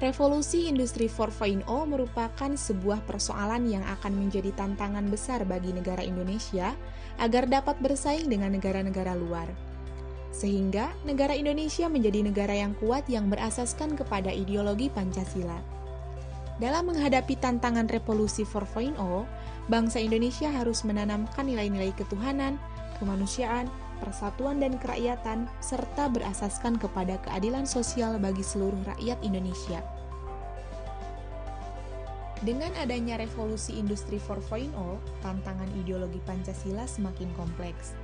Revolusi Industri 4.0 merupakan sebuah persoalan yang akan menjadi tantangan besar bagi negara Indonesia agar dapat bersaing dengan negara-negara luar. Sehingga negara Indonesia menjadi negara yang kuat yang berasaskan kepada ideologi Pancasila. Dalam menghadapi tantangan Revolusi 4.0, bangsa Indonesia harus menanamkan nilai-nilai ketuhanan, kemanusiaan, persatuan dan kerakyatan, serta berasaskan kepada keadilan sosial bagi seluruh rakyat Indonesia. Dengan adanya revolusi industri 4.0, tantangan ideologi Pancasila semakin kompleks.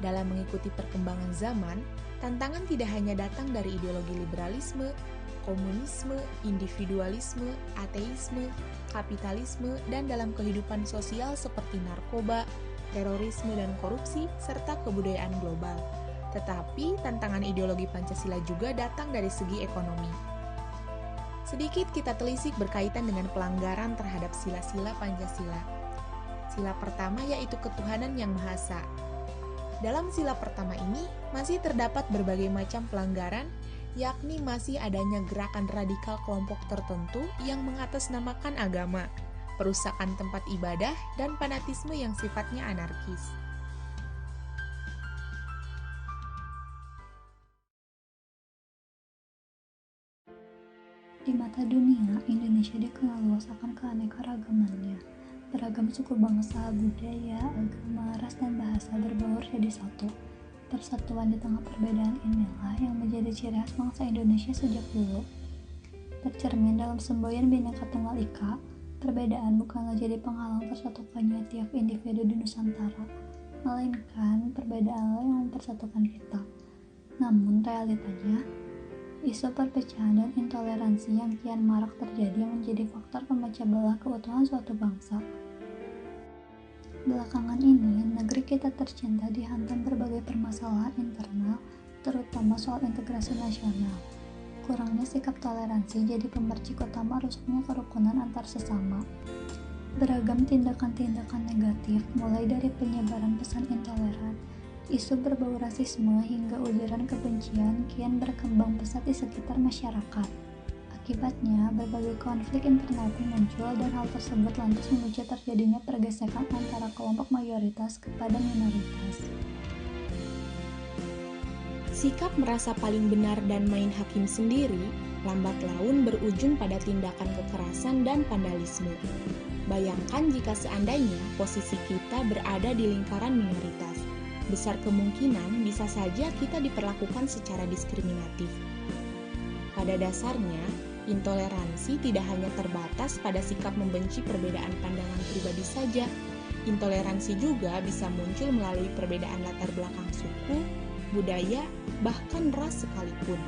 Dalam mengikuti perkembangan zaman, tantangan tidak hanya datang dari ideologi liberalisme, komunisme, individualisme, ateisme, kapitalisme, dan dalam kehidupan sosial seperti narkoba, terorisme dan korupsi, serta kebudayaan global. Tetapi, tantangan ideologi Pancasila juga datang dari segi ekonomi. Sedikit kita telisik berkaitan dengan pelanggaran terhadap sila-sila Pancasila. Sila pertama yaitu ketuhanan yang Maha Esa. Dalam sila pertama ini, masih terdapat berbagai macam pelanggaran, yakni masih adanya gerakan radikal kelompok tertentu yang mengatasnamakan agama, perusakan tempat ibadah, dan fanatisme yang sifatnya anarkis. Di mata dunia, Indonesia dikenal luas akan keanekaragamannya. Beragam suku bangsa, budaya, agama, ras, dan bahasa berbaur jadi satu. Persatuan di tengah perbedaan inilah yang menjadi ciri khas bangsa Indonesia sejak dulu. Tercermin dalam semboyan Bhinneka Tunggal Ika, perbedaan bukanlah jadi penghalang tersatukannya tiap individu di Nusantara, melainkan perbedaanlah yang mempersatukan kita. Namun realitanya, isu perpecahan dan intoleransi yang kian marak terjadi menjadi faktor pemecah belah keutuhan suatu bangsa. Belakangan ini, negeri kita tercinta dihantam berbagai permasalahan internal, terutama soal integrasi nasional. Kurangnya sikap toleransi jadi pemercik utama rusaknya kerukunan antar sesama. Beragam tindakan-tindakan negatif, mulai dari penyebaran pesan intoleran, isu berbau rasisme hingga ujaran kebencian kian berkembang pesat di sekitar masyarakat. Akibatnya, berbagai konflik internal pun muncul dan hal tersebut lantas memicu terjadinya pergesekan antara kelompok mayoritas kepada minoritas. Sikap merasa paling benar dan main hakim sendiri, lambat laun berujung pada tindakan kekerasan dan vandalisme. Bayangkan jika seandainya posisi kita berada di lingkaran minoritas. Besar kemungkinan bisa saja kita diperlakukan secara diskriminatif. Pada dasarnya, intoleransi tidak hanya terbatas pada sikap membenci perbedaan pandangan pribadi saja. Intoleransi juga bisa muncul melalui perbedaan latar belakang suku, budaya, bahkan ras sekalipun.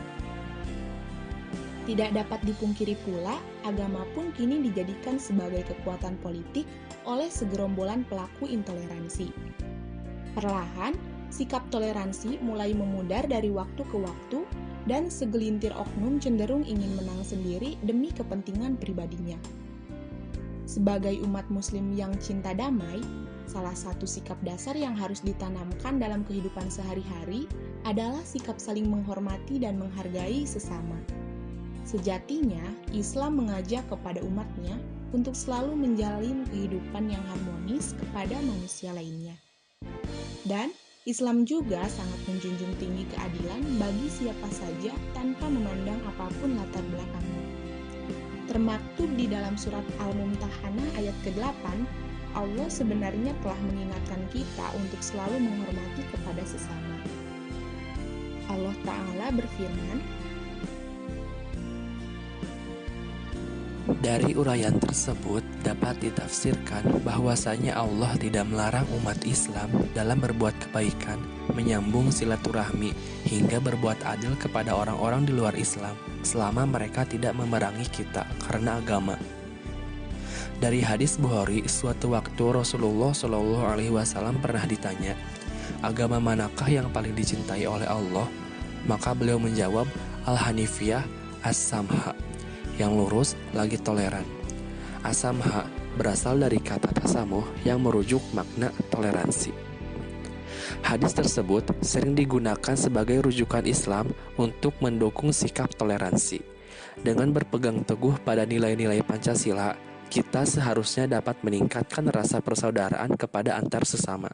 Tidak dapat dipungkiri pula, agama pun kini dijadikan sebagai kekuatan politik oleh segerombolan pelaku intoleransi. Perlahan, sikap toleransi mulai memudar dari waktu ke waktu dan segelintir oknum cenderung ingin menang sendiri demi kepentingan pribadinya. Sebagai umat muslim yang cinta damai, salah satu sikap dasar yang harus ditanamkan dalam kehidupan sehari-hari adalah sikap saling menghormati dan menghargai sesama. Sejatinya, Islam mengajak kepada umatnya untuk selalu menjalin kehidupan yang harmonis kepada manusia lainnya. Dan Islam juga sangat menjunjung tinggi keadilan bagi siapa saja tanpa memandang apapun latar belakangnya. Termaktub di dalam surat Al-Mumtahanah ayat ke-8, Allah sebenarnya telah mengingatkan kita untuk selalu menghormati kepada sesama. Allah Ta'ala berfirman, Dari uraian tersebut dapat ditafsirkan bahwasanya Allah tidak melarang umat Islam dalam berbuat kebaikan, menyambung silaturahmi, hingga berbuat adil kepada orang-orang di luar Islam selama mereka tidak memerangi kita karena agama. Dari hadis Bukhari, suatu waktu Rasulullah Shallallahu Alaihi Wasallam pernah ditanya, agama manakah yang paling dicintai oleh Allah? Maka beliau menjawab, Al-Hanifiyah As-Samha, yang lurus lagi toleran. As-Samha berasal dari kata tasamuh yang merujuk makna toleransi. Hadis tersebut sering digunakan sebagai rujukan Islam untuk mendukung sikap toleransi. Dengan berpegang teguh pada nilai-nilai Pancasila, kita seharusnya dapat meningkatkan rasa persaudaraan kepada antar sesama.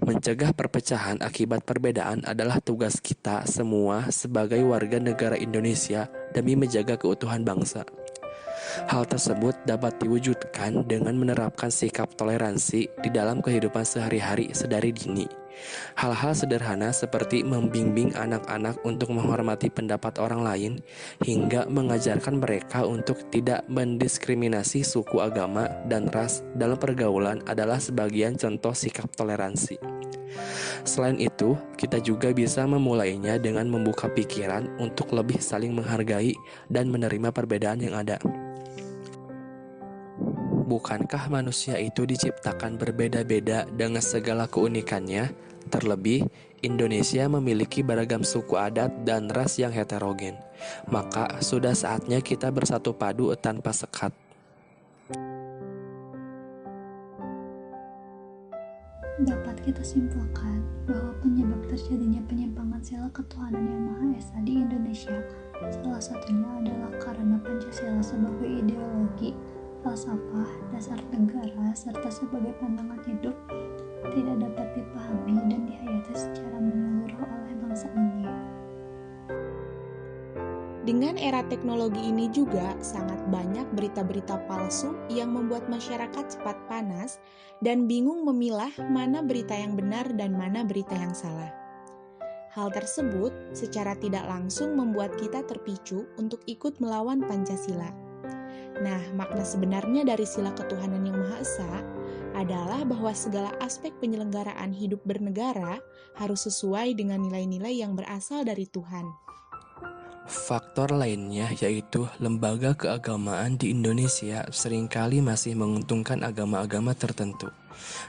Mencegah perpecahan akibat perbedaan adalah tugas kita semua sebagai warga negara Indonesia demi menjaga keutuhan bangsa. Hal tersebut dapat diwujudkan dengan menerapkan sikap toleransi di dalam kehidupan sehari-hari sedari dini. Hal-hal sederhana seperti membimbing anak-anak untuk menghormati pendapat orang lain, hingga mengajarkan mereka untuk tidak mendiskriminasi suku, agama, dan ras dalam pergaulan adalah sebagian contoh sikap toleransi. Selain itu, kita juga bisa memulainya dengan membuka pikiran untuk lebih saling menghargai dan menerima perbedaan yang ada. Bukankah manusia itu diciptakan berbeda-beda dengan segala keunikannya? Terlebih, Indonesia memiliki beragam suku adat dan ras yang heterogen. Maka sudah saatnya kita bersatu padu tanpa sekat. Dapat kita simpulkan bahwa penyebab terjadinya penyimpangan sila ketuhanan Yang Maha Esa di Indonesia salah satunya adalah karena Pancasila sebagai ideologi, falsafah, dasar negara, serta sebagai pandangan hidup tidak dapat dipahami dan dihayati secara menyeluruh oleh bangsa ini. Dengan era teknologi ini juga sangat banyak berita-berita palsu yang membuat masyarakat cepat panas dan bingung memilah mana berita yang benar dan mana berita yang salah. Hal tersebut secara tidak langsung membuat kita terpicu untuk ikut melawan Pancasila. Nah, makna sebenarnya dari sila ketuhanan Yang Maha Esa adalah bahwa segala aspek penyelenggaraan hidup bernegara harus sesuai dengan nilai-nilai yang berasal dari Tuhan. Faktor lainnya yaitu lembaga keagamaan di Indonesia seringkali masih menguntungkan agama-agama tertentu.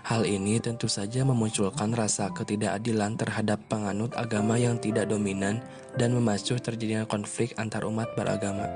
Hal ini tentu saja memunculkan rasa ketidakadilan terhadap penganut agama yang tidak dominan dan memacu terjadinya konflik antar umat beragama.